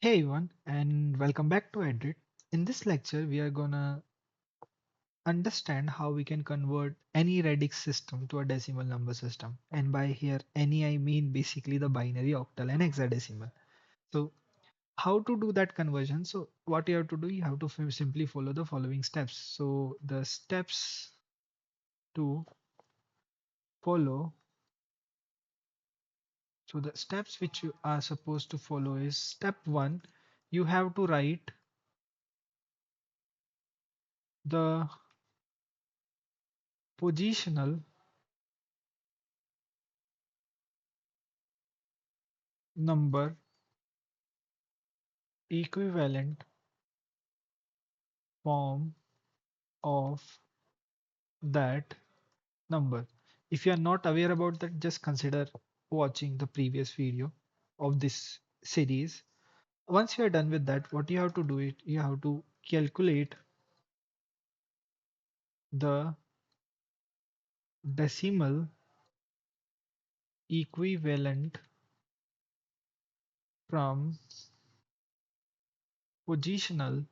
Hey everyone, and welcome back to edritt. In this lecture, we are gonna understand how we can convert any Radix system to a decimal number system. And by here, any I mean basically the binary, octal, and hexadecimal. So, how to do that conversion? So, what you have to do, you have to simply follow the following steps. So, the steps to follow. So, the steps which you are supposed to follow is step one. You have to write the positional number equivalent form of that number. If you are not aware about that, just consider watching the previous video of this series. Once you are done with that, what you have to do is you have to calculate the decimal equivalent from positional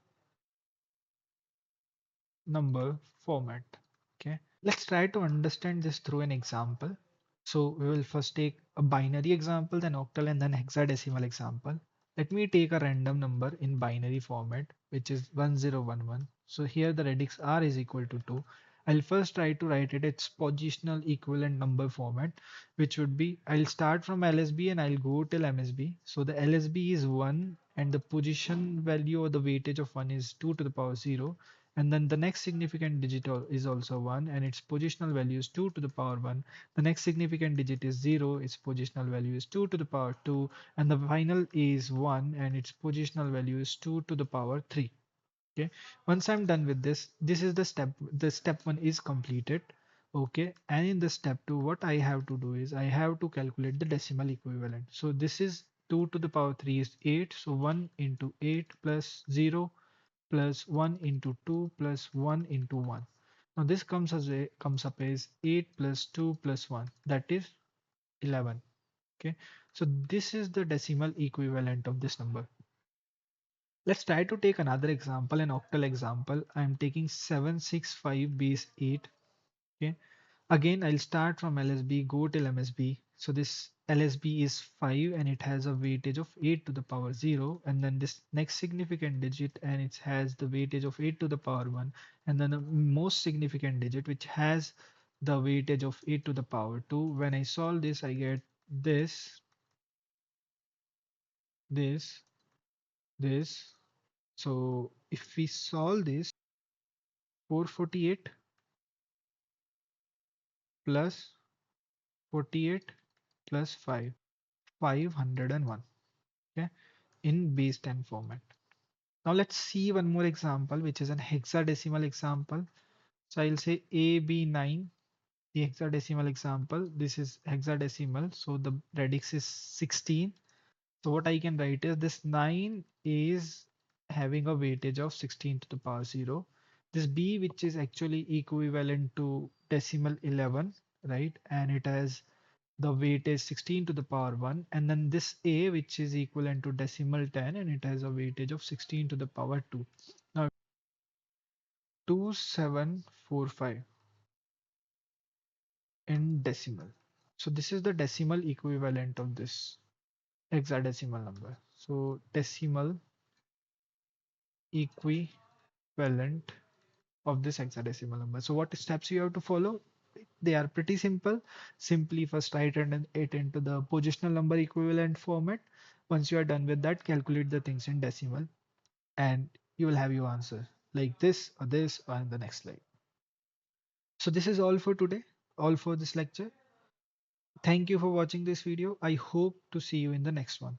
number format. Okay, let's try to understand this through an example. So we will first take a binary example, then octal, and then hexadecimal example. Let me take a random number in binary format, which is 1011. So here the radix r is equal to 2. I'll first try to write it its positional equivalent number format, which would be I'll start from LSB and I'll go till MSB. So the LSB is 1 and the position value or the weightage of 1 is 2 to the power 0. And then the next significant digit is also 1 and its positional value is 2 to the power 1. The next significant digit is 0, its positional value is 2 to the power 2, and the final is 1 and its positional value is 2 to the power 3. Okay, once I'm done with this, this is the step 1 is completed. Okay, and in the step 2, what I have to do is I have to calculate the decimal equivalent. So this is 2 to the power 3 is 8, so 1 into 8 plus 0 plus 1 into 2 plus 1 into 1. Now this comes up as 8 plus 2 plus 1, that is 11. Okay, so this is the decimal equivalent of this number. Let's try to take another example, an octal example. I'm taking 765 base 8. Okay, again I'll start from LSB, go till MSB. So this LSB is 5 and it has a weightage of 8 to the power 0, and then this next significant digit and it has the weightage of 8 to the power 1, and then the most significant digit which has the weightage of 8 to the power 2. When I solve this, I get this, this, this. So if we solve this, 448 plus 48 plus 5, 501. Okay, in base 10 format. Now let's see one more example, which is an hexadecimal example. So I'll say AB9, the hexadecimal example. This is hexadecimal, so the radix is 16. So what I can write is this 9 is having a weightage of 16 to the power 0. This B, which is actually equivalent to decimal 11, right? And it has the weight is 16 to the power 1, and then this A, which is equivalent to decimal 10, and it has a weightage of 16 to the power 2. Now 2745 in decimal. So this is the decimal equivalent of this hexadecimal number. So decimal equivalent of this hexadecimal number. So what steps you have to follow? They are pretty simple. Simply first write it into the positional number equivalent format. Once you are done with that, calculate the things in decimal and you will have your answer like this or in the next slide. So this is all for today, all for this lecture. Thank you for watching this video. I hope to see you in the next one.